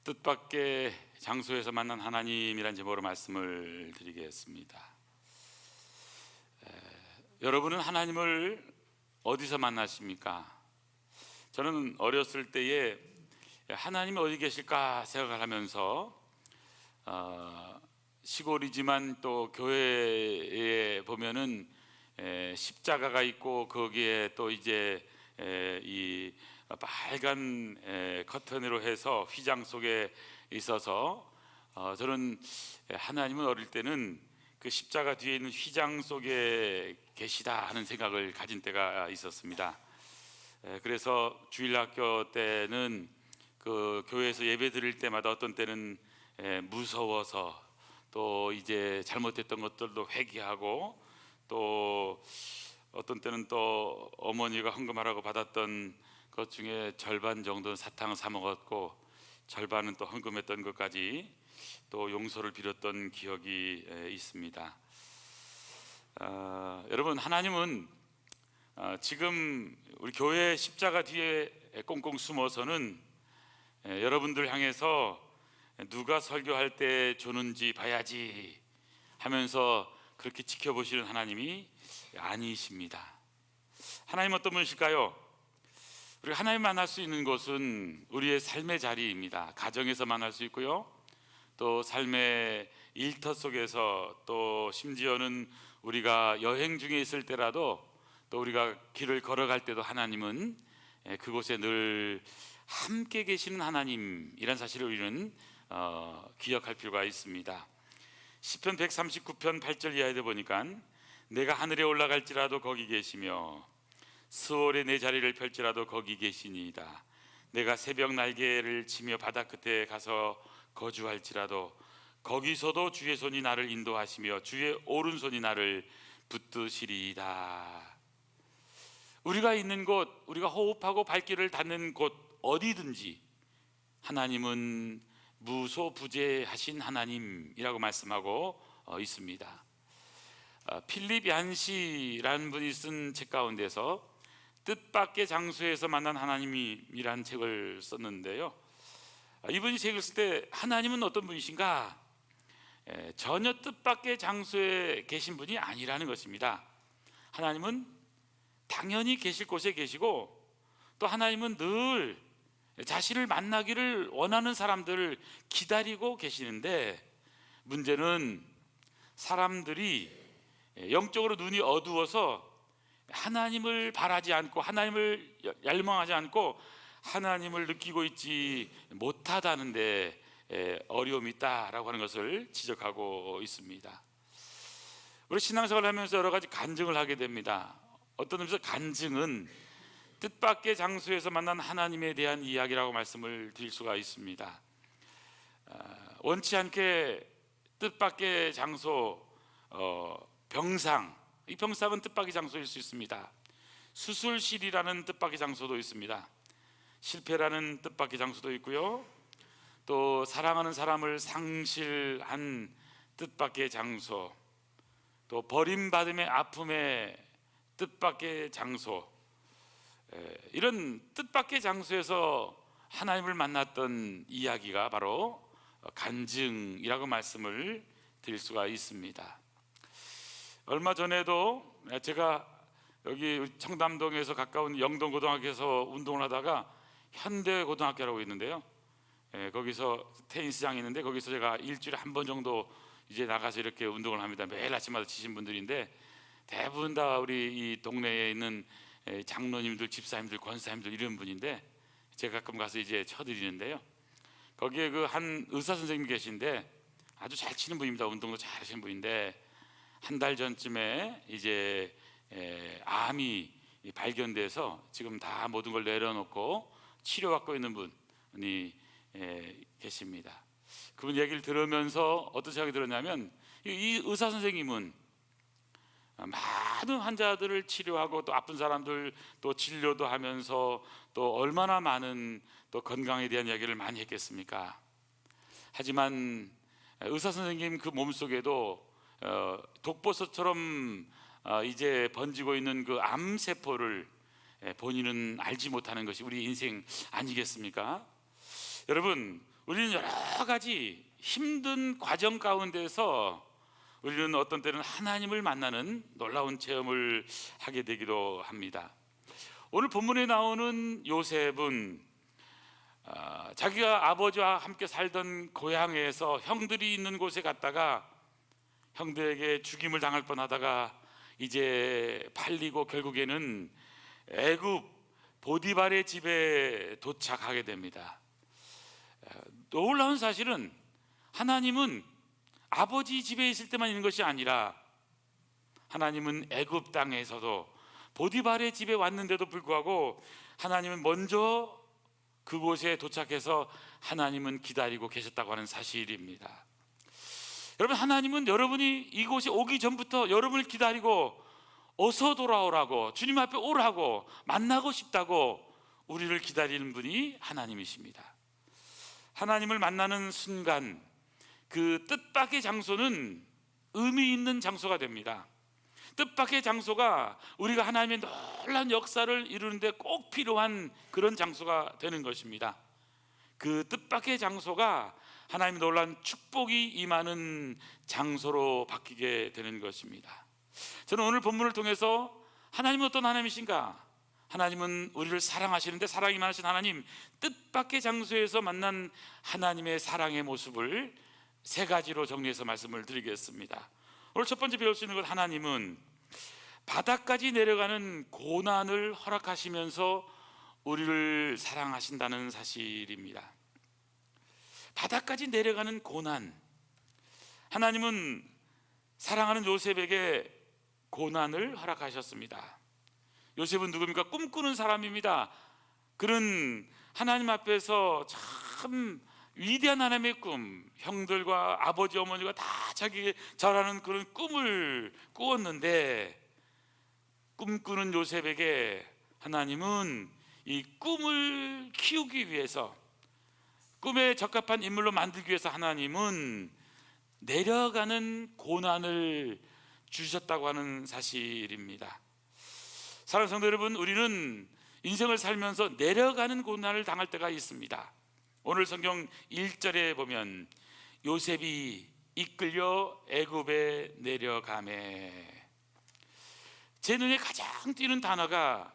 뜻밖의 장소에서 만난 하나님이란 제목으로 말씀을 드리겠습니다. 여러분은 하나님을 어디서 만나십니까? 저는 어렸을 때에 하나님이 어디 계실까 생각을 하면서 시골이지만 또 교회에 보면은 십자가가 있고 거기에 또 이제 이 빨간 커튼으로 해서 휘장 속에 있어서 저는 하나님은 어릴 때는 그 십자가 뒤에 있는 휘장 속에 계시다 하는 생각을 가진 때가 있었습니다. 그래서 주일학교 때는 그 교회에서 예배 드릴 때마다 어떤 때는 무서워서 또 이제 잘못했던 것들도 회개하고 또 어떤 때는 또 어머니가 헌금하라고 받았던 것 중에 절반 정도는 사탕을 사 먹었고 절반은 또 헌금했던 것까지 또 용서를 빌었던 기억이 있습니다. 여러분, 하나님은 지금 우리 교회 십자가 뒤에 꽁꽁 숨어서는 여러분들 향해서 누가 설교할 때 주는지 봐야지 하면서 그렇게 지켜보시는 하나님이 아니십니다. 하나님 어떤 분이실까요? 우리가 하나님 만날 수 있는 곳은 우리의 삶의 자리입니다. 가정에서 만날 수 있고요, 또 삶의 일터 속에서, 또 심지어는 우리가 여행 중에 있을 때라도, 또 우리가 길을 걸어갈 때도 하나님은 그곳에 늘 함께 계시는 하나님이란 사실을 우리는 기억할 필요가 있습니다. 시편 139편 8절 이하에 보니까 내가 하늘에 올라갈지라도 거기 계시며 스월에 내 자리를 펼지라도 거기 계시니이다. 내가 새벽 날개를 치며 바다 끝에 가서 거주할지라도 거기서도 주의 손이 나를 인도하시며 주의 오른손이 나를 붙드시리이다. 우리가 있는 곳, 우리가 호흡하고 발길을 닿는 곳 어디든지 하나님은 무소부재하신 하나님이라고 말씀하고 있습니다. 필립 얀시라는 분이 쓴 책 가운데서 뜻밖의 장소에서 만난 하나님이란 책을 썼는데요, 이분이 책을 쓸 때 하나님은 어떤 분이신가? 전혀 뜻밖의 장소에 계신 분이 아니라는 것입니다. 하나님은 당연히 계실 곳에 계시고, 또 하나님은 늘 자신을 만나기를 원하는 사람들을 기다리고 계시는데, 문제는 사람들이 영적으로 눈이 어두워서 하나님을 바라지 않고 하나님을 열망하지 않고 하나님을 느끼고 있지 못하다는 데 어려움이 있다라고 하는 것을 지적하고 있습니다. 우리 신앙생활을 하면서 여러 가지 간증을 하게 됩니다. 어떤 의미에서 간증은 뜻밖의 장소에서 만난 하나님에 대한 이야기라고 말씀을 드릴 수가 있습니다. 원치 않게 뜻밖의 장소, 병상, 이 병상은 뜻밖의 장소일 수 있습니다. 수술실이라는 뜻밖의 장소도 있습니다. 실패라는 뜻밖의 장소도 있고요, 또 사랑하는 사람을 상실한 뜻밖의 장소, 또 버림받음의 아픔의 뜻밖의 장소, 이런 뜻밖의 장소에서 하나님을 만났던 이야기가 바로 간증이라고 말씀을 드릴 수가 있습니다. 얼마 전에도 제가 여기 청담동에서 가까운 영동고등학교에서 운동을 하다가 현대고등학교라고 있는데요, 거기서 테니스장이 있는데 거기서 제가 일주일에 한 번 정도 이제 나가서 이렇게 운동을 합니다. 매일 아침마다 치신 분들인데 대부분 다 우리 이 동네에 있는 장로님들, 집사님들, 권사님들 이런 분인데 제가 가끔 가서 이제 쳐드리는데요, 거기에 그 한 의사 선생님 계신데 아주 잘 치는 분입니다. 운동도 잘 하시는 분인데 한 달 전쯤에 이제 암이 발견돼서 지금 다 모든 걸 내려놓고 치료받고 있는 분이 계십니다. 그분 얘기를 들으면서 어떤 생각이 들었냐면, 이 의사 선생님은 많은 환자들을 치료하고 또 아픈 사람들 또 진료도 하면서 또 얼마나 많은 또 건강에 대한 이야기를 많이 했겠습니까? 하지만 의사 선생님 그 몸속에도 독버섯처럼 이제 번지고 있는 그 암세포를 본인은 알지 못하는 것이 우리 인생 아니겠습니까? 여러분, 우리는 여러 가지 힘든 과정 가운데서 우리는 어떤 때는 하나님을 만나는 놀라운 체험을 하게 되기도 합니다. 오늘 본문에 나오는 요셉은 자기가 아버지와 함께 살던 고향에서 형들이 있는 곳에 갔다가 형들에게 죽임을 당할 뻔하다가 이제 팔리고 결국에는 애굽 보디발의 집에 도착하게 됩니다. 놀라운 사실은 하나님은 아버지 집에 있을 때만 있는 것이 아니라 하나님은 애굽 땅에서도 보디발의 집에 왔는데도 불구하고 하나님은 먼저 그곳에 도착해서 하나님은 기다리고 계셨다고 하는 사실입니다. 여러분, 하나님은 여러분이 이곳에 오기 전부터 여러분을 기다리고 어서 돌아오라고, 주님 앞에 오라고, 만나고 싶다고 우리를 기다리는 분이 하나님이십니다. 하나님을 만나는 순간 그 뜻밖의 장소는 의미 있는 장소가 됩니다. 뜻밖의 장소가 우리가 하나님의 놀라운 역사를 이루는데 꼭 필요한 그런 장소가 되는 것입니다. 그 뜻밖의 장소가 하나님의 놀라운 축복이 임하는 장소로 바뀌게 되는 것입니다. 저는 오늘 본문을 통해서 하나님은 어떤 하나님이신가? 하나님은 우리를 사랑하시는데 사랑이 많으신 하나님, 뜻밖의 장소에서 만난 하나님의 사랑의 모습을 세 가지로 정리해서 말씀을 드리겠습니다. 오늘 첫 번째 배울 수 있는 것, 하나님은 바닥까지 내려가는 고난을 허락하시면서 우리를 사랑하신다는 사실입니다. 바닥까지 내려가는 고난, 하나님은 사랑하는 요셉에게 고난을 허락하셨습니다. 요셉은 누굽니까? 꿈꾸는 사람입니다. 그는 하나님 앞에서 참 위대한 하나님의 꿈, 형들과 아버지 어머니가 다 자기에게 잘하는 그런 꿈을 꾸었는데, 꿈꾸는 요셉에게 하나님은 이 꿈을 키우기 위해서, 꿈에 적합한 인물로 만들기 위해서 하나님은 내려가는 고난을 주셨다고 하는 사실입니다. 사랑하는 성도 여러분, 우리는 인생을 살면서 내려가는 고난을 당할 때가 있습니다. 오늘 성경 1절에 보면 요셉이 이끌려 애굽에 내려가매, 제 눈에 가장 띄는 단어가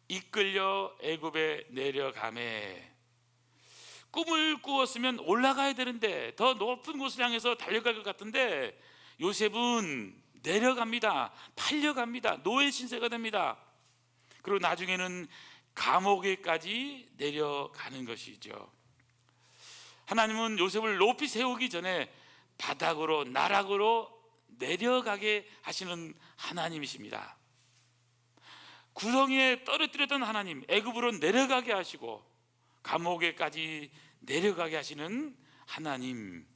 이끌려 애굽에 내려가매. 꿈을 꾸었으면 올라가야 되는데, 더 높은 곳을 향해서 달려갈 것 같은데 요셉은 내려갑니다. 팔려갑니다. 노예 신세가 됩니다. 그리고 나중에는 감옥에까지 내려가는 것이죠. 하나님은 요셉을 높이 세우기 전에 바닥으로, 나락으로 내려가게 하시는 하나님이십니다. 구덩이에 떨어뜨렸던 하나님, 애굽으로 내려가게 하시고 감옥에까지 내려가게 하시는 하나님.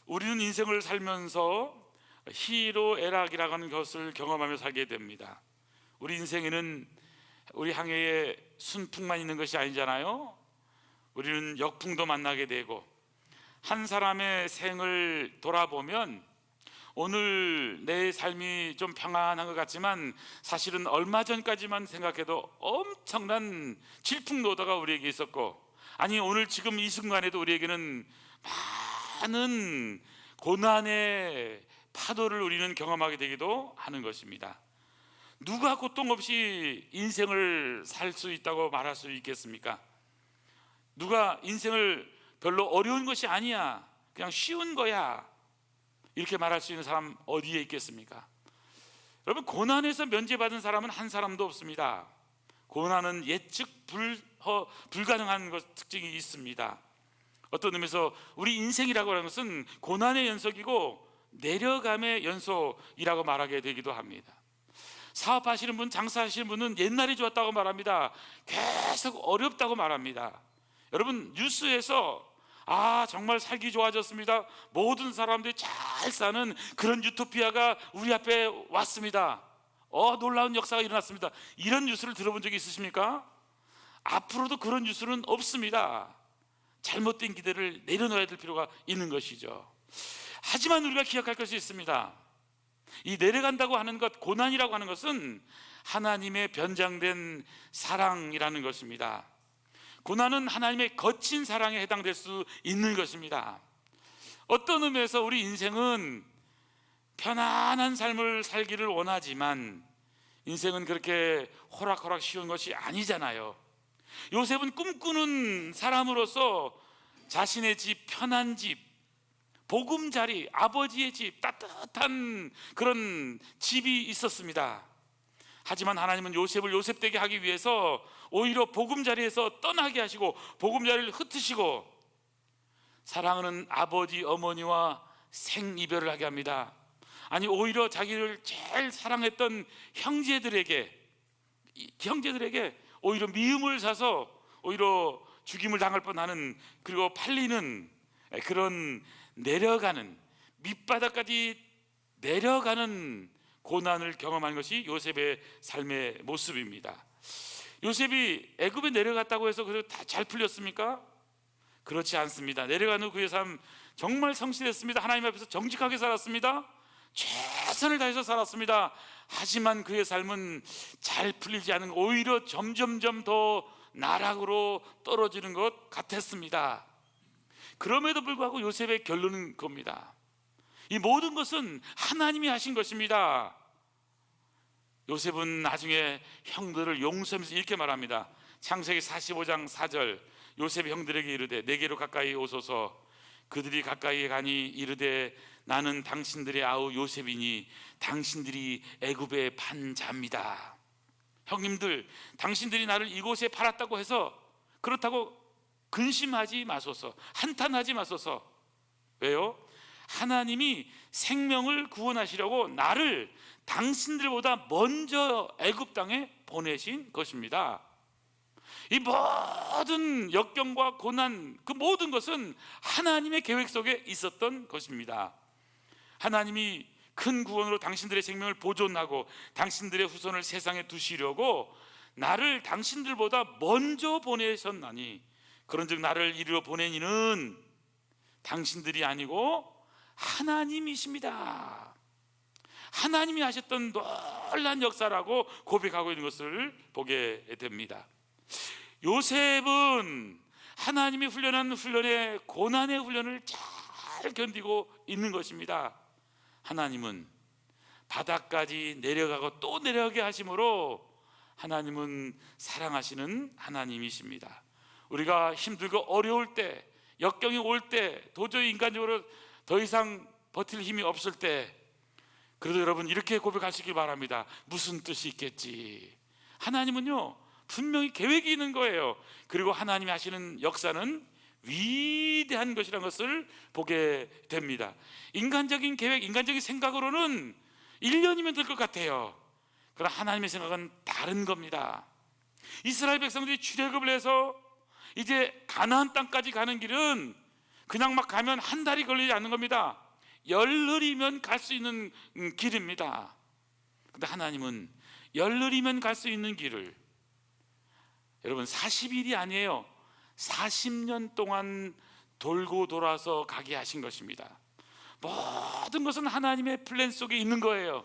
우리는 인생을 살면서 희로애락이라고 하는 것을 경험하며 살게 됩니다. 우리 인생에는 우리 항해에 순풍만 있는 것이 아니잖아요. 우리는 역풍도 만나게 되고, 한 사람의 생을 돌아보면 오늘 내 삶이 좀 평안한 것 같지만 사실은 얼마 전까지만 생각해도 엄청난 질풍노도가 우리에게 있었고, 아니 오늘 지금 이 순간에도 우리에게는 많은 고난의 파도를 우리는 경험하게 되기도 하는 것입니다. 누가 고통 없이 인생을 살 수 있다고 말할 수 있겠습니까? 누가 인생을 별로 어려운 것이 아니야, 그냥 쉬운 거야, 이렇게 말할 수 있는 사람 어디에 있겠습니까? 여러분, 고난에서 면제받은 사람은 한 사람도 없습니다. 고난은 예측 불가능한 특징이 있습니다. 어떤 의미에서 우리 인생이라고 하는 것은 고난의 연속이고 내려감의 연속이라고 말하게 되기도 합니다. 사업하시는 분, 장사하시는 분은 옛날이 좋았다고 말합니다. 계속 어렵다고 말합니다. 여러분, 뉴스에서 정말 살기 좋아졌습니다, 모든 사람들이 잘 사는 그런 유토피아가 우리 앞에 왔습니다, 놀라운 역사가 일어났습니다, 이런 뉴스를 들어본 적이 있으십니까? 앞으로도 그런 뉴스는 없습니다. 잘못된 기대를 내려놓아야 될 필요가 있는 것이죠. 하지만 우리가 기억할 것이 있습니다. 이 내려간다고 하는 것, 고난이라고 하는 것은 하나님의 변장된 사랑이라는 것입니다. 고난은 하나님의 거친 사랑에 해당될 수 있는 것입니다. 어떤 의미에서 우리 인생은 편안한 삶을 살기를 원하지만 인생은 그렇게 호락호락 쉬운 것이 아니잖아요. 요셉은 꿈꾸는 사람으로서 자신의 집, 편한 집, 보금자리, 아버지의 집, 따뜻한 그런 집이 있었습니다. 하지만 하나님은 요셉을 요셉되게 하기 위해서 오히려 보금자리에서 떠나게 하시고 보금자리를 흩으시고 사랑하는 아버지, 어머니와 생이별을 하게 합니다. 아니, 오히려 자기를 제일 사랑했던 형제들에게 오히려 미움을 사서 오히려 죽임을 당할 뻔하는, 그리고 팔리는 그런 내려가는, 밑바닥까지 내려가는 고난을 경험한 것이 요셉의 삶의 모습입니다. 요셉이 애굽에 내려갔다고 해서 그래도 다 잘 풀렸습니까? 그렇지 않습니다. 내려간 후 그의 삶 정말 성실했습니다. 하나님 앞에서 정직하게 살았습니다. 최선을 다해서 살았습니다. 하지만 그의 삶은 잘 풀리지 않은, 오히려 점점점 더 나락으로 떨어지는 것 같았습니다. 그럼에도 불구하고 요셉의 결론은 겁니다. 이 모든 것은 하나님이 하신 것입니다. 요셉은 나중에 형들을 용서하면서 이렇게 말합니다. 창세기 45장 4절, 요셉이 형들에게 이르되 내게로 가까이 오소서. 그들이 가까이 가니 이르되 나는 당신들의 아우 요셉이니 당신들이 애굽의 반자입니다. 형님들, 당신들이 나를 이곳에 팔았다고 해서 그렇다고 근심하지 마소서, 한탄하지 마소서. 왜요? 하나님이 생명을 구원하시려고 나를 당신들보다 먼저 애굽 땅에 보내신 것입니다. 이 모든 역경과 고난, 그 모든 것은 하나님의 계획 속에 있었던 것입니다. 하나님이 큰 구원으로 당신들의 생명을 보존하고 당신들의 후손을 세상에 두시려고 나를 당신들보다 먼저 보내셨나니, 그런즉 나를 이리로 보낸 이는 당신들이 아니고 하나님이십니다. 하나님이 하셨던 놀라운 역사라고 고백하고 있는 것을 보게 됩니다. 요셉은 하나님이 훈련한 훈련에, 고난의 훈련을 잘 견디고 있는 것입니다. 하나님은 바닥까지 내려가고 또 내려가게 하심으로 하나님은 사랑하시는 하나님이십니다. 우리가 힘들고 어려울 때, 역경이 올 때, 도저히 인간적으로 더 이상 버틸 힘이 없을 때, 그래도 여러분 이렇게 고백하시기 바랍니다. 무슨 뜻이 있겠지? 하나님은요 분명히 계획이 있는 거예요. 그리고 하나님이 하시는 역사는 위대한 것이라는 것을 보게 됩니다. 인간적인 계획, 인간적인 생각으로는 1년이면 될 것 같아요. 그러나 하나님의 생각은 다른 겁니다. 이스라엘 백성들이 출애굽을 해서 이제 가나안 땅까지 가는 길은 그냥 막 가면 한 달이 걸리지 않는 겁니다. 열흘이면 갈 수 있는 길입니다. 그런데 하나님은 열흘이면 갈 수 있는 길을 여러분 40일이 아니에요. 40년 동안 돌고 돌아서 가게 하신 것입니다. 모든 것은 하나님의 플랜 속에 있는 거예요.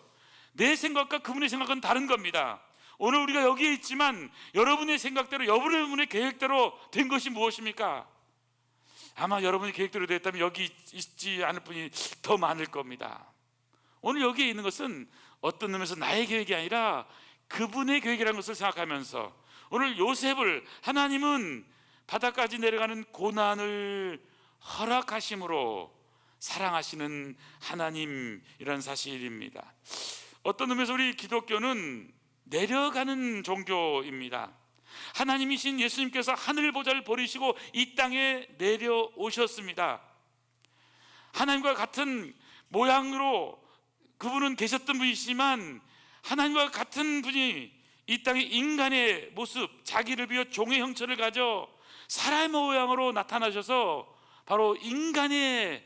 내 생각과 그분의 생각은 다른 겁니다. 오늘 우리가 여기에 있지만 여러분의 생각대로, 여러분의 계획대로 된 것이 무엇입니까? 아마 여러분의 계획대로 됐다면 여기 있지 않을 분이 더 많을 겁니다. 오늘 여기에 있는 것은 어떤 의미에서 나의 계획이 아니라 그분의 계획이라는 것을 생각하면서, 오늘 요셉을 하나님은 바다까지 내려가는 고난을 허락하심으로 사랑하시는 하나님이라는 사실입니다. 어떤 의미에서 우리 기독교는 내려가는 종교입니다. 하나님이신 예수님께서 하늘 보좌를 버리시고 이 땅에 내려오셨습니다. 하나님과 같은 모양으로 그분은 계셨던 분이시지만 하나님과 같은 분이 이 땅에 인간의 모습, 자기를 비워 종의 형체를 가져 사람의 모양으로 나타나셔서 바로 인간의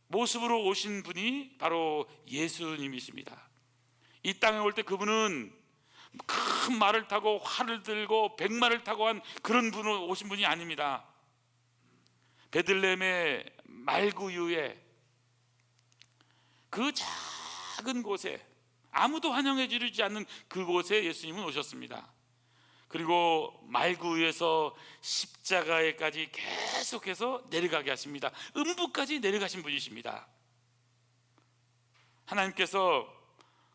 모습으로 오신 분이 바로 예수님이십니다. 이 땅에 올 때 그분은 큰 말을 타고 활을 들고 백마를 타고 한 그런 분으로 오신 분이 아닙니다. 베들레헴의 말구유에 그 작은 곳에, 아무도 환영해 주지 않는 그곳에 예수님은 오셨습니다. 그리고 말구 위에서 십자가에까지 계속해서 내려가게 하십니다. 음부까지 내려가신 분이십니다. 하나님께서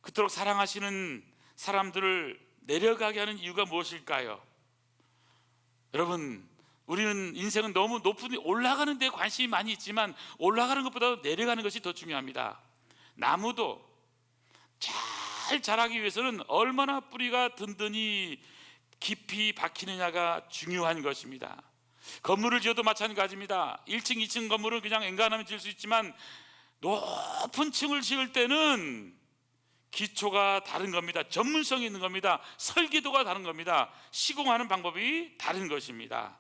그토록 사랑하시는 사람들을 내려가게 하는 이유가 무엇일까요? 여러분, 우리는 인생은 너무 높은 올라가는 데 관심이 많이 있지만 올라가는 것보다 내려가는 것이 더 중요합니다. 나무도 잘 자라기 위해서는 얼마나 뿌리가 든든히 깊이 박히느냐가 중요한 것입니다. 건물을 지어도 마찬가지입니다. 1층, 2층 건물은 그냥 엔간하면 지을 수 있지만 높은 층을 지을 때는 기초가 다른 겁니다. 전문성이 있는 겁니다. 설계도가 다른 겁니다. 시공하는 방법이 다른 것입니다.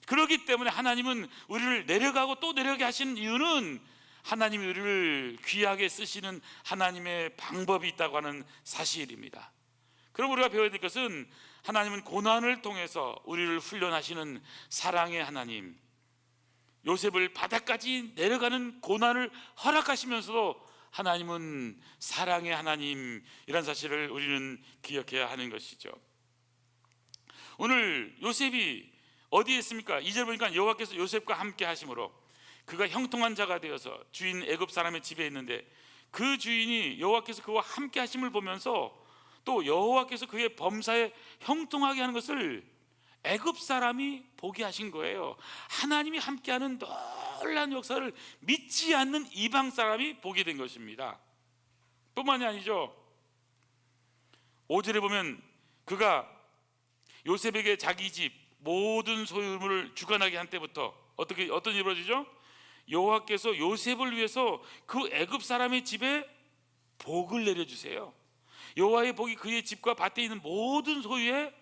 그렇기 때문에 하나님은 우리를 내려가고 또 내려가게 하시는 이유는 하나님이 우리를 귀하게 쓰시는 하나님의 방법이 있다고 하는 사실입니다. 그럼 우리가 배워야 될 것은 하나님은 고난을 통해서 우리를 훈련하시는 사랑의 하나님, 요셉을 바다까지 내려가는 고난을 허락하시면서도 하나님은 사랑의 하나님이란 사실을 우리는 기억해야 하는 것이죠. 오늘 요셉이 어디에 있습니까? 2절 보니까 여호와께서 요셉과 함께 하심으로 그가 형통한 자가 되어서 주인 애굽 사람의 집에 있는데 그 주인이 여호와께서 그와 함께 하심을 보면서 또 여호와께서 그의 범사에 형통하게 하는 것을 애굽 사람이 보게 하신 거예요. 하나님이 함께하는 놀라운 역사를 믿지 않는 이방 사람이 보게 된 것입니다. 뿐만이 아니죠. 5절에 보면 그가 요셉에게 자기 집 모든 소유물을 주관하게 한 때부터 어떤 일이 벌어지죠? 여호와께서 요셉을 위해서 그 애굽 사람의 집에 복을 내려주세요. 여호와의 복이 그의 집과 밭에 있는 모든 소유에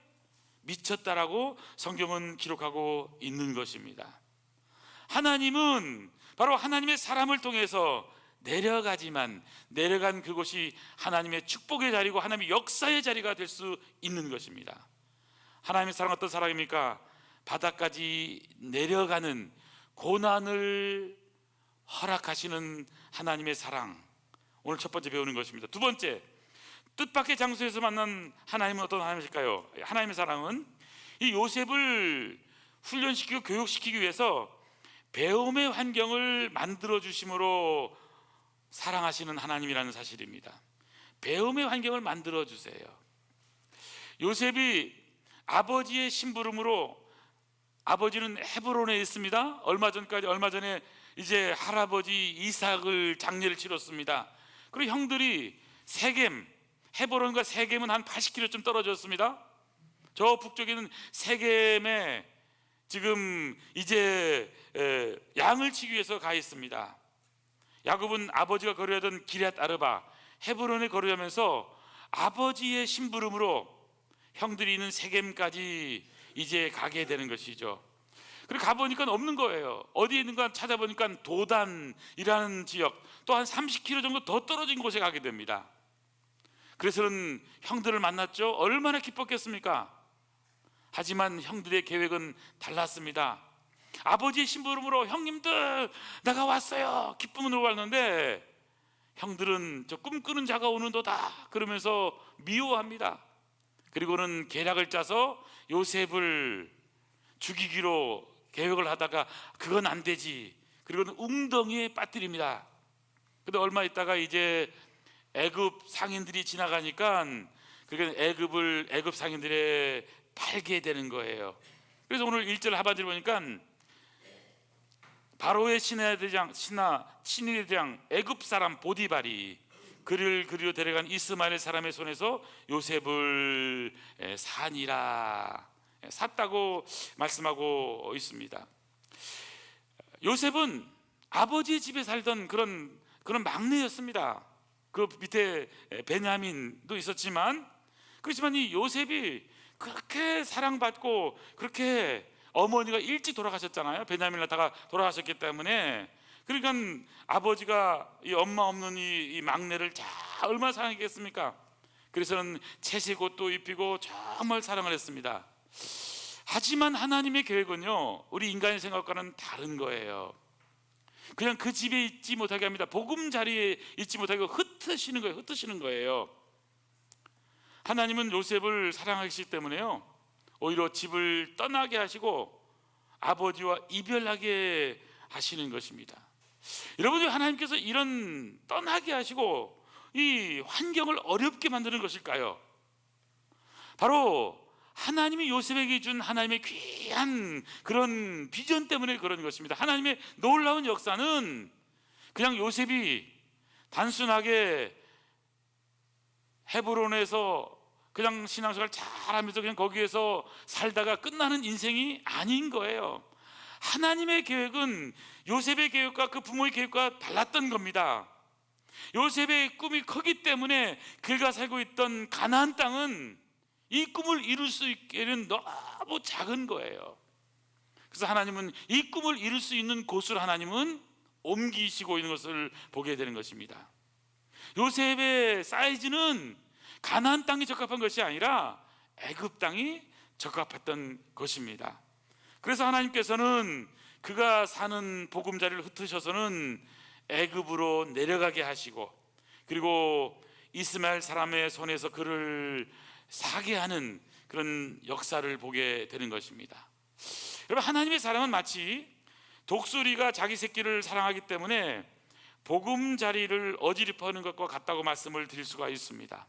미쳤다라고 성경은 기록하고 있는 것입니다. 하나님은 바로 하나님의 사람을 통해서 내려가지만 내려간 그곳이 하나님의 축복의 자리고 하나님의 역사의 자리가 될 수 있는 것입니다. 하나님의 사랑 어떤 사랑입니까? 바다까지 내려가는 고난을 허락하시는 하나님의 사랑, 오늘 첫 번째 배우는 것입니다. 두 번째, 뜻밖의 장소에서 만난 하나님은 어떤 하나님일까요? 하나님의 사랑은 이 요셉을 훈련시키고 교육시키기 위해서 배움의 환경을 만들어 주심으로 사랑하시는 하나님이라는 사실입니다. 배움의 환경을 만들어 주세요. 요셉이 아버지의 심부름으로, 아버지는 헤브론에 있습니다. 얼마 전에 이제 할아버지 이삭을 장례를 치렀습니다. 그리고 형들이 세겜, 헤브론과 세겜은 한 80km쯤 떨어졌습니다. 저 북쪽에 있는 세겜에 지금 이제 양을 치기 위해서 가 있습니다. 야곱은 아버지가 거류하던 기럇 아르바, 헤브론에 거류하면서 아버지의 심부름으로 형들이 있는 세겜까지 이제 가게 되는 것이죠. 그리고 가보니까 없는 거예요. 어디에 있는가 찾아보니까 도단이라는 지역, 또 한 30km 정도 더 떨어진 곳에 가게 됩니다. 그래서는 형들을 만났죠. 얼마나 기뻤겠습니까? 하지만 형들의 계획은 달랐습니다. 아버지의 심부름으로 형님들 내가 왔어요 기쁨으로 왔는데 형들은 저 꿈꾸는 자가 오는도다 그러면서 미워합니다. 그리고는 계략을 짜서 요셉을 죽이기로 계획을 하다가 그건 안 되지, 그리고는 웅덩이에 빠뜨립니다. 근데 얼마 있다가 이제 애굽 상인들이 지나가니까 그러니까 애굽 상인들에 팔게 되는 거예요. 그래서 오늘 1절 하반절 보니까 바로의 친위의 대장 애굽 사람 보디발이 그를 그리로 데려간 이스마엘 사람의 손에서 요셉을 사니라, 샀다고 말씀하고 있습니다. 요셉은 아버지의 집에 살던 그런 막내였습니다. 그 밑에 베냐민도 있었지만, 그렇지만 이 요셉이 그렇게 사랑받고 그렇게 어머니가 일찍 돌아가셨잖아요. 베냐민을 낳다가 돌아가셨기 때문에. 그러니까 아버지가 이 엄마 없는 이 막내를 얼마나 사랑했겠습니까? 그래서는 채색 옷도 입히고 정말 사랑을 했습니다. 하지만 하나님의 계획은요, 우리 인간의 생각과는 다른 거예요. 그냥 그 집에 있지 못하게 합니다. 복음 자리에 있지 못하게 흩으시는 거예요. 하나님은 요셉을 사랑하시기 때문에요, 오히려 집을 떠나게 하시고 아버지와 이별하게 하시는 것입니다. 여러분이 하나님께서 이런 떠나게 하시고 이 환경을 어렵게 만드는 것일까요? 바로 하나님이 요셉에게 준 하나님의 귀한 그런 비전 때문에 그런 것입니다. 하나님의 놀라운 역사는 그냥 요셉이 단순하게 헤브론에서 그냥 신앙생활 잘하면서 그냥 거기에서 살다가 끝나는 인생이 아닌 거예요. 하나님의 계획은 요셉의 계획과 그 부모의 계획과 달랐던 겁니다. 요셉의 꿈이 크기 때문에 그가 살고 있던 가나안 땅은 이 꿈을 이룰 수 있기에는 너무 작은 거예요. 그래서 하나님은 이 꿈을 이룰 수 있는 곳을 하나님은 옮기시고 있는 것을 보게 되는 것입니다. 요셉의 사이즈는 가나안 땅이 적합한 것이 아니라 애굽 땅이 적합했던 것입니다. 그래서 하나님께서는 그가 사는 보금자리를 흩으셔서는 애굽으로 내려가게 하시고, 그리고 이스마엘 사람의 손에서 그를 사게 하는 그런 역사를 보게 되는 것입니다. 여러분, 하나님의 사랑은 마치 독수리가 자기 새끼를 사랑하기 때문에 보금자리를 어지럽히는 것과 같다고 말씀을 드릴 수가 있습니다.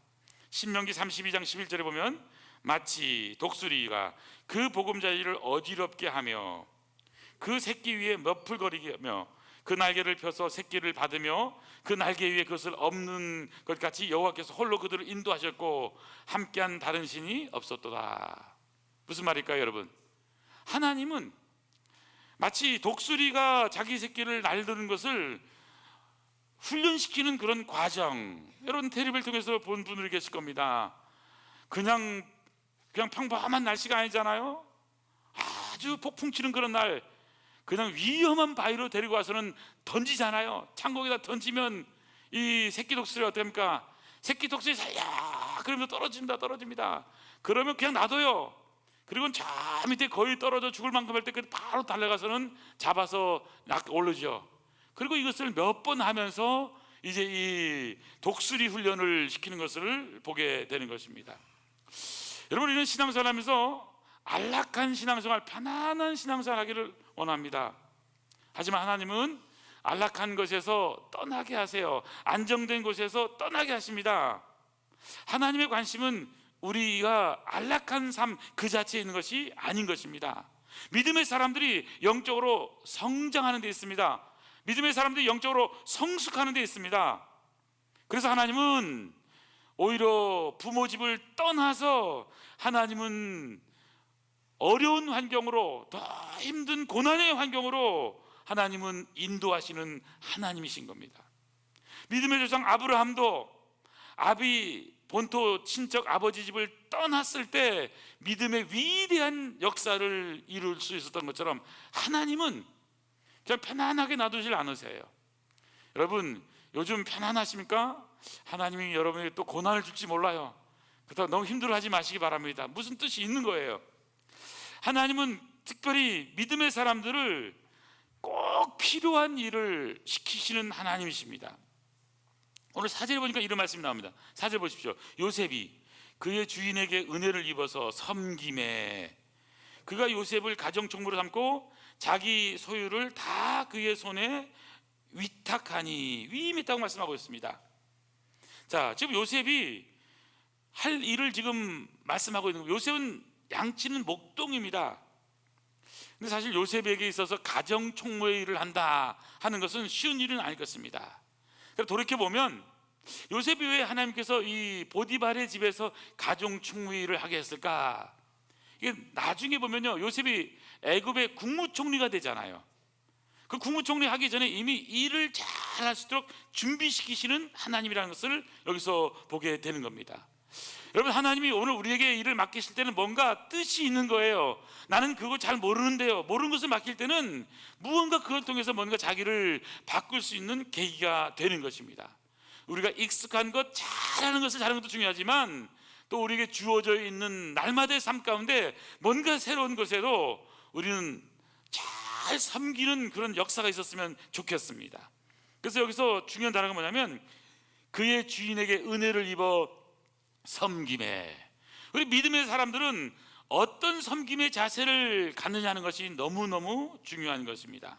신명기 32장 11절에 보면 마치 독수리가 그 보금자리를 어지럽게 하며 그 새끼 위에 머풀거리게 하며 그 날개를 펴서 새끼를 받으며 그 날개 위에 그것을 엎는 것 같이 여호와께서 홀로 그들을 인도하셨고 함께한 다른 신이 없었도다. 무슨 말일까요, 여러분? 하나님은 마치 독수리가 자기 새끼를 날르는 것을 훈련시키는 그런 과정, 여러분 텔레비를 통해서 본 분들이 계실 겁니다. 그냥 평범한 날씨가 아니잖아요. 아주 폭풍 치는 그런 날, 그냥 위험한 바위로 데리고 와서는 던지잖아요. 창고에다 던지면 이 새끼 독수리가 어떻게 합니까? 새끼 독수리 살려! 그러면 떨어집니다. 그러면 그냥 놔둬요. 그리고 저 밑에 거의 떨어져 죽을 만큼 할 때 바로 달려가서는 잡아서 올르죠. 그리고 이것을 몇 번 하면서 이제 이 독수리 훈련을 시키는 것을 보게 되는 것입니다. 여러분, 이런 신앙생활 하면서 안락한 신앙생활, 편안한 신앙생활 하기를 원합니다. 하지만 하나님은 안락한 것에서 떠나게 하세요. 안정된 곳에서 떠나게 하십니다. 하나님의 관심은 우리가 안락한 삶 그 자체에 있는 것이 아닌 것입니다. 믿음의 사람들이 영적으로 성장하는 데 있습니다. 믿음의 사람들이 영적으로 성숙하는 데 있습니다. 그래서 하나님은 오히려 부모 집을 떠나서 하나님은 어려운 환경으로, 더 힘든 고난의 환경으로 하나님은 인도하시는 하나님이신 겁니다. 믿음의 조상 아브라함도 아비 본토 친척 아버지 집을 떠났을 때 믿음의 위대한 역사를 이룰 수 있었던 것처럼 하나님은 그냥 편안하게 놔두질 않으세요. 여러분, 요즘 편안하십니까? 하나님이 여러분에게 또 고난을 줄지 몰라요. 그렇다고 너무 힘들어하지 마시기 바랍니다. 무슨 뜻이 있는 거예요? 하나님은 특별히 믿음의 사람들을 꼭 필요한 일을 시키시는 하나님이십니다. 오늘 4절에 보니까 이런 말씀이 나옵니다. 4절 보십시오. 요셉이 그의 주인에게 은혜를 입어서 섬김에, 그가 요셉을 가정총무로 삼고 자기 소유를 다 그의 손에 위탁하니, 위임했다고 말씀하고 있습니다. 자, 지금 요셉이 할 일을 지금 말씀하고 있는 거예요. 요셉은 양치는 목동입니다. 근데 사실 요셉에게 있어서 가정총무의 일을 한다 하는 것은 쉬운 일은 아닐 것입니다. 그래서 돌이켜보면 요셉이 왜 하나님께서 이 보디발의 집에서 가정총무의 일을 하게 했을까? 이게 나중에 보면요, 요셉이 애굽의 국무총리가 되잖아요. 그 국무총리 하기 전에 이미 일을 잘 할 수 있도록 준비시키시는 하나님이라는 것을 여기서 보게 되는 겁니다. 여러분, 하나님이 오늘 우리에게 일을 맡기실 때는 뭔가 뜻이 있는 거예요. 나는 그걸 잘 모르는데요. 모르는 것을 맡길 때는 무언가 그걸 통해서 뭔가 자기를 바꿀 수 있는 계기가 되는 것입니다. 우리가 익숙한 것, 잘하는 것을 잘하는 것도 중요하지만 또 우리에게 주어져 있는 날마다의 삶 가운데 뭔가 새로운 것에도 우리는 잘 섬기는 그런 역사가 있었으면 좋겠습니다. 그래서 여기서 중요한 단어가 뭐냐면 그의 주인에게 은혜를 입어 섬김에. 우리 믿음의 사람들은 어떤 섬김의 자세를 갖느냐 하는 것이 너무너무 중요한 것입니다.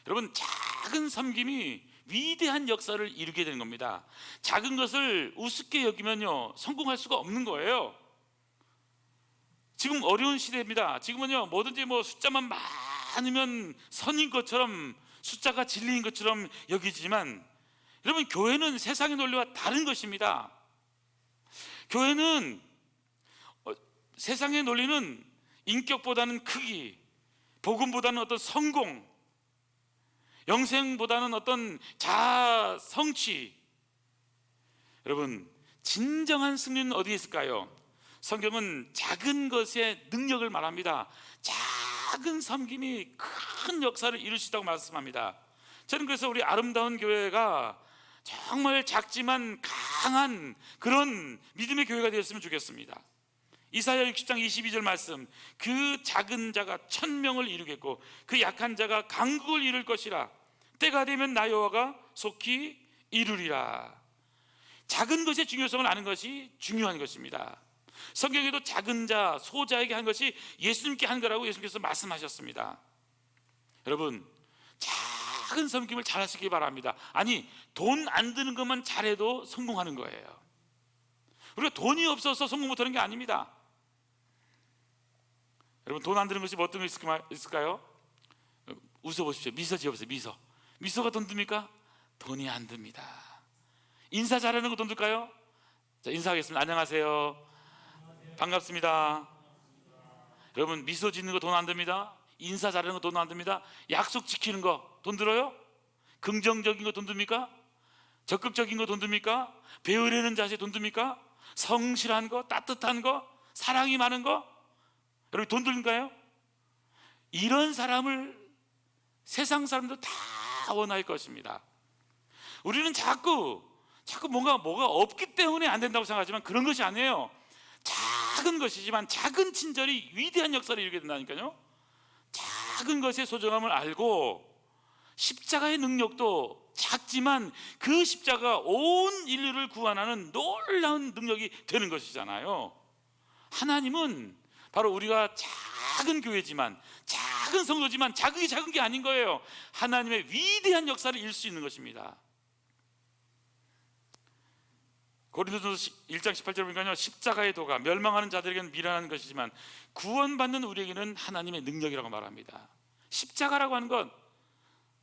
여러분, 작은 섬김이 위대한 역사를 이루게 되는 겁니다. 작은 것을 우습게 여기면요 성공할 수가 없는 거예요. 지금 어려운 시대입니다. 지금은요 뭐든지 숫자만 많으면 선인 것처럼, 숫자가 진리인 것처럼 여기지만, 여러분, 교회는 세상의 논리와 다른 것입니다. 교회는 세상의 논리는 인격보다는 크기, 복음보다는 어떤 성공, 영생보다는 어떤 자아 성취. 여러분, 진정한 승리는 어디에 있을까요? 성경은 작은 것의 능력을 말합니다. 작은 섬김이 큰 역사를 이룰 수 있다고 말씀합니다. 저는 그래서 우리 아름다운 교회가 정말 작지만 강한 그런 믿음의 교회가 되었으면 좋겠습니다. 이사야 60장 22절 말씀, 그 작은 자가 1000명을 이루겠고 그 약한 자가 강국을 이룰 것이라. 때가 되면 나 여호와가 속히 이루리라. 작은 것의 중요성을 아는 것이 중요한 것입니다. 성경에도 작은 자, 소자에게 한 것이 예수님께 한 거라고 예수님께서 말씀하셨습니다. 여러분, 작은 섬김을 잘 하시기 바랍니다. 아니, 돈 안 드는 것만 잘해도 성공하는 거예요. 우리가 돈이 없어서 성공 못하는 게 아닙니다. 여러분, 돈 안 드는 것이 어떤 거 있을까요? 웃어보십시오. 미소 지어보세요. 미소가 돈 듭니까? 돈이 안 듭니다. 인사 잘하는 거 돈 들까요? 자, 인사하겠습니다. 안녕하세요. 반갑습니다. 여러분, 미소 짓는 거 돈 안 듭니다. 인사 잘하는 거 돈 안 듭니다. 약속 지키는 거 돈 들어요? 긍정적인 거 돈 듭니까? 적극적인 거 돈 듭니까? 배우려는 자세 돈 듭니까? 성실한 거, 따뜻한 거, 사랑이 많은 거, 여러분 돈 들까요? 이런 사람을 세상 사람도 다 원할 것입니다. 우리는 자꾸 뭐가 없기 때문에 안 된다고 생각하지만 그런 것이 아니에요. 작은 것이지만 작은 친절이 위대한 역사를 이루게 된다니까요. 작은 것의 소중함을 알고 십자가의 능력도 작지만 그 십자가 온 인류를 구원하는 놀라운 능력이 되는 것이잖아요. 하나님은 바로 우리가 작은 교회지만, 작은 성도지만 작은 게 아닌 거예요. 하나님의 위대한 역사를 이룰 수 있는 것입니다. 고린도전서 1장 18절 보니까요, 십자가의 도가 멸망하는 자들에게는 미련한 것이지만 구원받는 우리에게는 하나님의 능력이라고 말합니다. 십자가라고 하는 건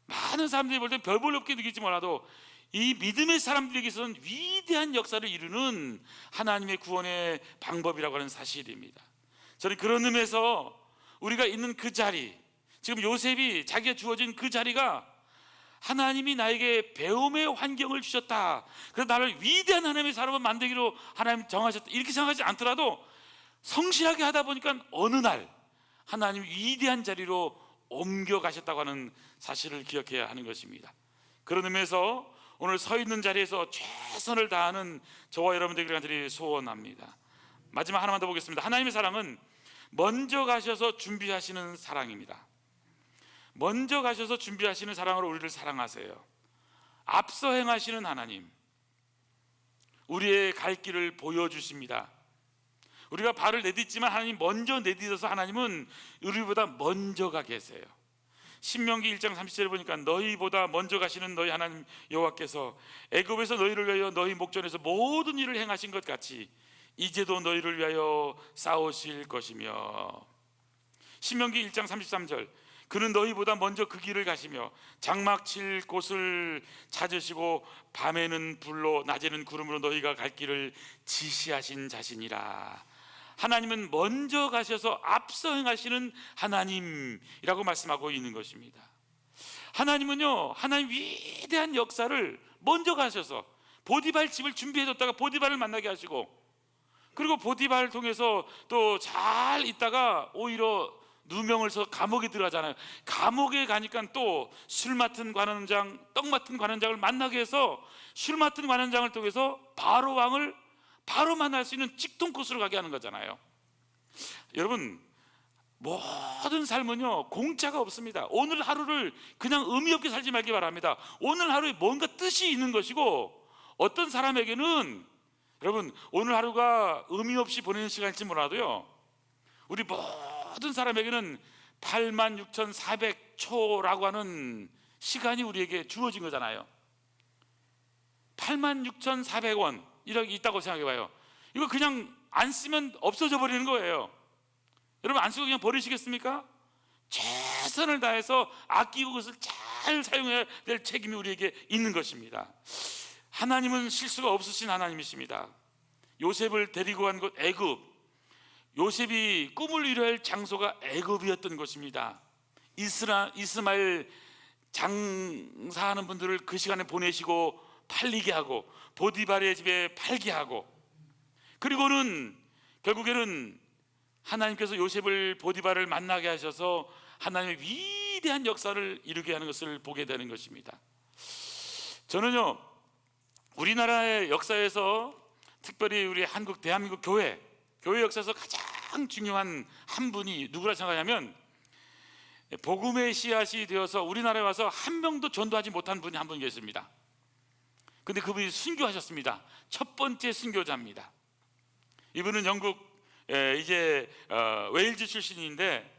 많은 사람들이 볼 때 별 볼 없게 느낄지 몰라도 이 믿음의 사람들에게서는 위대한 역사를 이루는 하나님의 구원의 방법이라고 하는 사실입니다. 저는 그런 의미에서 우리가 있는 그 자리, 지금 요셉이 자기가 주어진 그 자리가 하나님이 나에게 배움의 환경을 주셨다, 그래서 나를 위대한 하나님의 사람을 만들기로 하나님 정하셨다, 이렇게 생각하지 않더라도 성실하게 하다 보니까 어느 날 하나님이 위대한 자리로 옮겨가셨다고 하는 사실을 기억해야 하는 것입니다. 그런 의미에서 오늘 서 있는 자리에서 최선을 다하는 저와 여러분들에게 간절히 소원합니다. 마지막 하나만 더 보겠습니다. 하나님의 사랑은 먼저 가셔서 준비하시는 사랑입니다. 먼저 가셔서 준비하시는 사랑으로 우리를 사랑하세요. 앞서 행하시는 하나님, 우리의 갈 길을 보여주십니다. 우리가 발을 내딛지만 하나님 먼저 내딛어서 하나님은 우리보다 먼저 가 계세요. 신명기 1장 30절에 보니까 너희보다 먼저 가시는 너희 하나님 여호와께서 애굽에서 너희를 위하여 너희 목전에서 모든 일을 행하신 것 같이 이제도 너희를 위하여 싸우실 것이며, 신명기 1장 33절, 그는 너희보다 먼저 그 길을 가시며 장막 칠 곳을 찾으시고 밤에는 불로 낮에는 구름으로 너희가 갈 길을 지시하신 자신이라. 하나님은 먼저 가셔서 앞서 행하시는 하나님이라고 말씀하고 있는 것입니다. 하나님은요, 하나님 위대한 역사를 먼저 가셔서 보디발 집을 준비해뒀다가 보디발을 만나게 하시고, 그리고 보디발을 통해서 또 잘 있다가 오히려 누명을 서 감옥에 들어가잖아요. 감옥에 가니까 또 술 맡은 관원장, 떡 맡은 관원장을 만나게 해서 술 맡은 관원장을 통해서 바로 왕을 바로 만날 수 있는 직통 코스로 가게 하는 거잖아요. 여러분, 모든 삶은요 공짜가 없습니다. 오늘 하루를 그냥 의미 없게 살지 말기 바랍니다. 오늘 하루에 뭔가 뜻이 있는 것이고, 어떤 사람에게는 여러분 오늘 하루가 의미 없이 보내는 시간일지 몰라도요, 우리 모든 사람에게는 86,400초라고 하는 시간이 우리에게 주어진 거잖아요. 86,400원 이렇게 있다고 생각해봐요. 이거 그냥 안 쓰면 없어져 버리는 거예요. 여러분, 안 쓰고 그냥 버리시겠습니까? 최선을 다해서 아끼고 그것을 잘 사용해야 될 책임이 우리에게 있는 것입니다. 하나님은 실수가 없으신 하나님이십니다. 요셉을 데리고 간 곳 애굽, 요셉이 꿈을 이루어야 할 장소가 애굽이었던 것입니다. 이스마엘 장사하는 분들을 그 시간에 보내시고 팔리게 하고, 보디발의 집에 팔게 하고, 그리고는 결국에는 하나님께서 요셉을 보디발을 만나게 하셔서 하나님의 위대한 역사를 이루게 하는 것을 보게 되는 것입니다. 저는요, 우리나라의 역사에서 특별히 우리 한국 대한민국 교회 역사에서 가장 중요한 한 분이 누구라 생각하냐면, 복음의 씨앗이 되어서 우리나라에 와서 한 명도 전도하지 못한 분이 한 분 계십니다. 근데 그분이 순교하셨습니다. 첫 번째 순교자입니다. 이분은 영국 웨일즈 출신인데,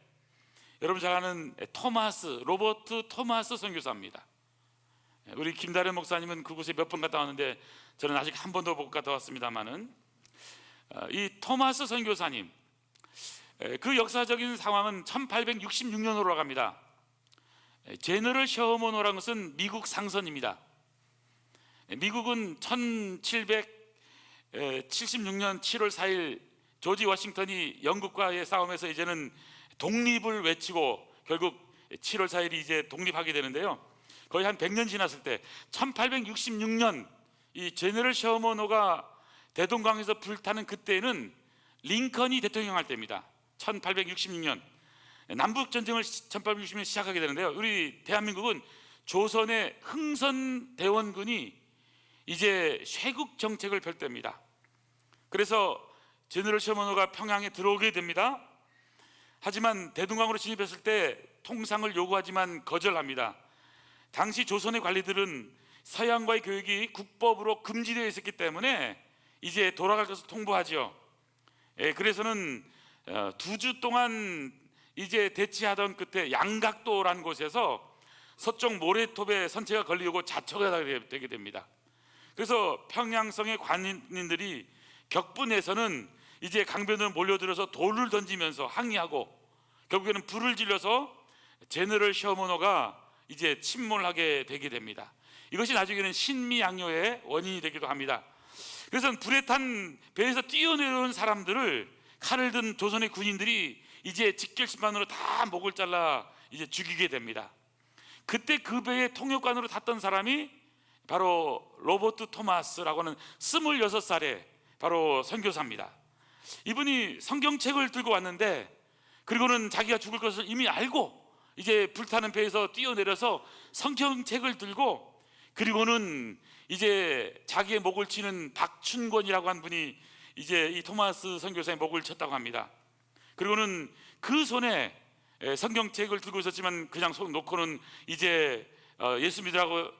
여러분 잘 아는 로버트 토마스 선교사입니다. 우리 김다른 목사님은 그곳에 몇 번 갔다 왔는데 저는 아직 한 번도 못 갔다 왔습니다만은, 이 토마스 선교사님, 그 역사적인 상황은 1866년으로 갑니다. 제너럴 셔먼호라는 것은 미국 상선입니다. 미국은 1776년 7월 4일 조지 워싱턴이 영국과의 싸움에서 이제는 독립을 외치고 결국 7월 4일이 이제 독립하게 되는데요. 거의 한 100년 지났을 때 1866년 이 제너럴 셔먼호가 대동강에서 불타는 그때는 링컨이 대통령 할 때입니다. 1866년 남북 전쟁을 1866년 시작하게 되는데요. 우리 대한민국은 조선의 흥선대원군이 이제 쇄국 정책을 펼 때입니다. 그래서 제너럴 셔먼호가 평양에 들어오게 됩니다. 하지만 대동강으로 진입했을 때 통상을 요구하지만 거절합니다. 당시 조선의 관리들은 서양과의 교육이 국법으로 금지되어 있었기 때문에 이제 돌아갈 것을 통보하죠. 그래서는 2주 동안 이제 대치하던 끝에 양각도라는 곳에서 서쪽 모래톱에 선체가 걸리고 자초가 되게 됩니다. 그래서 평양성의 관인들이 격분해서는 이제 강변으로 몰려들어서 돌을 던지면서 항의하고 결국에는 불을 질러서 제너럴 셔먼호가 이제 침몰하게 되게 됩니다. 이것이 나중에는 신미양요의 원인이 되기도 합니다. 그래서 불에 탄 배에서 뛰어내려온 사람들을 칼을 든 조선의 군인들이 이제 직결심판으로 다 목을 잘라 이제 죽이게 됩니다. 그때 그 배의 통역관으로 탔던 사람이 바로 로버트 토마스라고 하는 26살의 바로 선교사입니다. 이분이 성경책을 들고 왔는데, 그리고는 자기가 죽을 것을 이미 알고 이제 불타는 배에서 뛰어내려서 성경책을 들고, 그리고는 이제 자기의 목을 치는 박춘권이라고 한 분이 이제 이 토마스 선교사의 목을 쳤다고 합니다. 그리고는 그 손에 성경책을 들고 있었지만 그냥 손 놓고는 이제 예수 믿으라고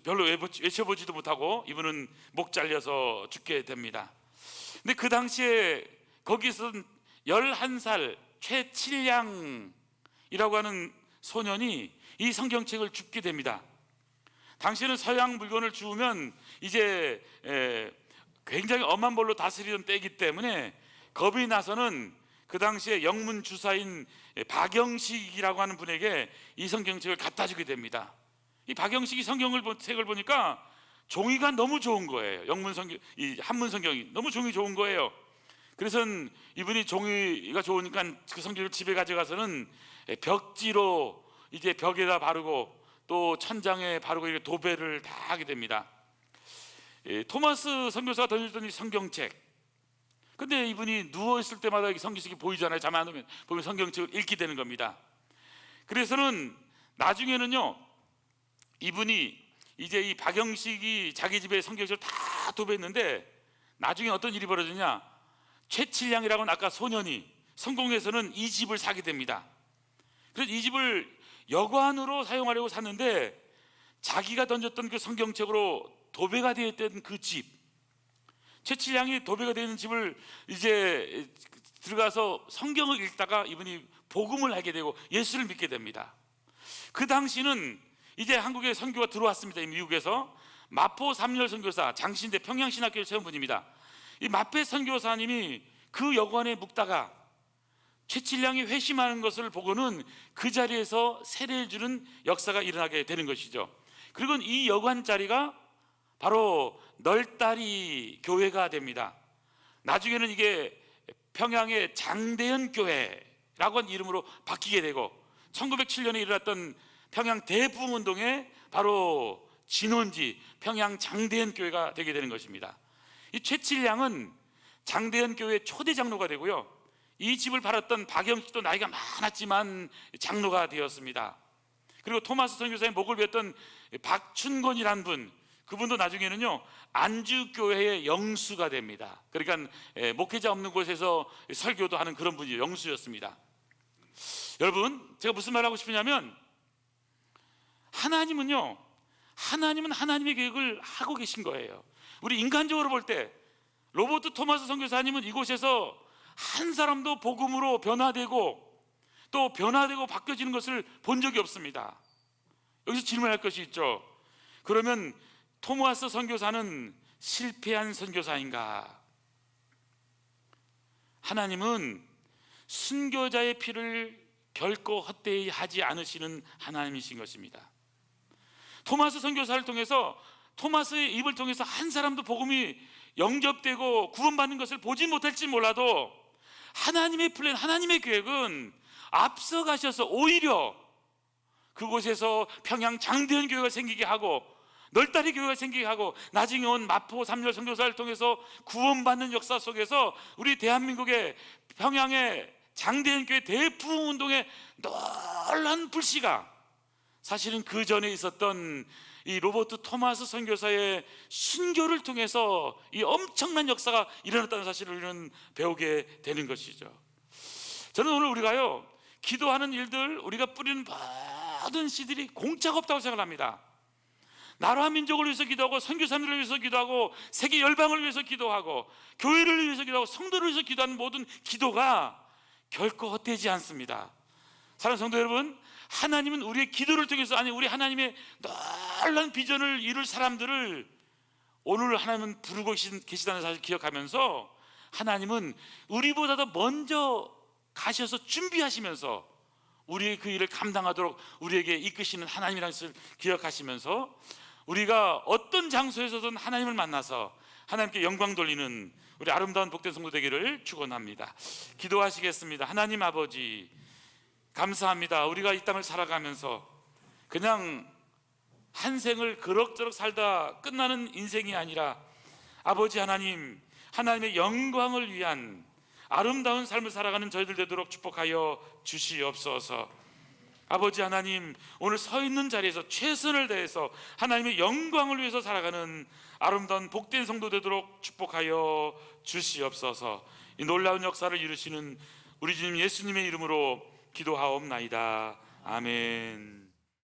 별로 외쳐보지도 못하고 이분은 목 잘려서 죽게 됩니다. 근데 그 당시에 거기서 11살 최칠량이라고 하는 소년이 이 성경책을 줍게 됩니다. 당시에는 서양 물건을 주우면 이제 굉장히 엄한 벌로 다스리던 때이기 때문에 겁이 나서는 그 당시에 영문 주사인 박영식이라고 하는 분에게 이 성경책을 갖다 주게 됩니다. 이 박영식이 책을 보니까 종이가 너무 좋은 거예요. 영문 성경, 이 한문 성경이 너무 종이 좋은 거예요. 그래서 이분이 종이가 좋으니까 그 성경을 집에 가져가서는 벽지로 이제 벽에다 바르고 또 천장에 바르고 이렇게 도배를 다 하게 됩니다. 토마스 선교사가 던졌던 이 성경책, 근데 이분이 누워있을 때마다 성경책이 보이잖아요. 잠 안 오면 보면 성경책을 읽게 되는 겁니다. 그래서는 나중에는요, 이분이 이제 이 박영식이 자기 집에 성경책을 다 도배했는데 나중에 어떤 일이 벌어지냐, 최칠량이라고는 아까 소년이 성공해서는 이 집을 사게 됩니다. 그래서 이 집을 여관으로 사용하려고 샀는데 자기가 던졌던 그 성경책으로 도배가 되어 있던 그 집, 최칠량이 도배가 되어 있는 집을 이제 들어가서 성경을 읽다가 이분이 복음을 알게 되고 예수를 믿게 됩니다. 그 당시는 이제 한국에 선교가 들어왔습니다. 미국에서 마포 삼열 선교사 장신대 평양신학교를 세운 분입니다. 이 마페 선교사님이 그 여관에 묵다가 최칠량이 회심하는 것을 보고는 그 자리에서 세례를 주는 역사가 일어나게 되는 것이죠. 그리고 이 여관 자리가 바로 널다리 교회가 됩니다. 나중에는 이게 평양의 장대현 교회라고 하는 이름으로 바뀌게 되고 1907년에 일어났던 평양 대부흥운동의 바로 진원지 평양 장대현 교회가 되게 되는 것입니다. 이 최칠량은 장대현 교회 초대 장로가 되고요, 이 집을 팔았던 박영식도 나이가 많았지만 장로가 되었습니다. 그리고 토마스 선교사의 목을 베었던 박춘건이라는 분, 그분도 나중에는요 안주교회의 영수가 됩니다. 그러니까 목회자 없는 곳에서 설교도 하는 그런 분이 영수였습니다. 여러분, 제가 무슨 말을 하고 싶으냐면 하나님은 하나님의 계획을 하고 계신 거예요. 우리 인간적으로 볼 때 로버트 토마스 선교사님은 이곳에서 한 사람도 복음으로 변화되고 또 변화되고 바뀌어지는 것을 본 적이 없습니다. 여기서 질문할 것이 있죠. 그러면 토마스 선교사는 실패한 선교사인가? 하나님은 순교자의 피를 결코 헛되이 하지 않으시는 하나님이신 것입니다. 토마스 선교사를 통해서, 토마스의 입을 통해서 한 사람도 복음이 영접되고 구원받는 것을 보지 못할지 몰라도 하나님의 플랜, 하나님의 계획은 앞서가셔서 오히려 그곳에서 평양 장대현 교회가 생기게 하고 널다리 교회가 생기게 하고 나중에 온 마포 삼열 선교사를 통해서 구원받는 역사 속에서 우리 대한민국의 평양의 장대현 교회 대부흥운동의 놀라운 불씨가 사실은 그 전에 있었던 이 로버트 토마스 선교사의 순교를 통해서 이 엄청난 역사가 일어났다는 사실을 우리는 배우게 되는 것이죠. 저는 오늘 우리가요 기도하는 일들, 우리가 뿌리는 모든 씨들이 공짜가 없다고 생각합니다. 나라 민족을 위해서 기도하고 선교사님들을 위해서 기도하고 세계 열방을 위해서 기도하고 교회를 위해서 기도하고 성도를 위해서 기도하는 모든 기도가 결코 헛되지 않습니다. 사랑하는 성도 여러분, 하나님은 우리의 기도를 통해서, 아니 우리 하나님의 놀라운 비전을 이룰 사람들을 오늘 하나님은 부르고 계시다는 사실을 기억하면서 하나님은 우리보다도 먼저 가셔서 준비하시면서 우리의 그 일을 감당하도록 우리에게 이끄시는 하나님이라는 것을 기억하시면서 우리가 어떤 장소에서든 하나님을 만나서 하나님께 영광 돌리는 우리 아름다운 복된 성도 되기를 축원합니다. 기도하시겠습니다. 하나님 아버지, 감사합니다. 우리가 이 땅을 살아가면서 그냥 한 생을 그럭저럭 살다 끝나는 인생이 아니라 아버지 하나님, 하나님의 영광을 위한 아름다운 삶을 살아가는 저희들 되도록 축복하여 주시옵소서. 아버지 하나님, 오늘 서 있는 자리에서 최선을 다해서 하나님의 영광을 위해서 살아가는 아름다운 복된 성도 되도록 축복하여 주시옵소서. 이 놀라운 역사를 이루시는 우리 주님 예수님의 이름으로 기도하옵나이다. 아멘.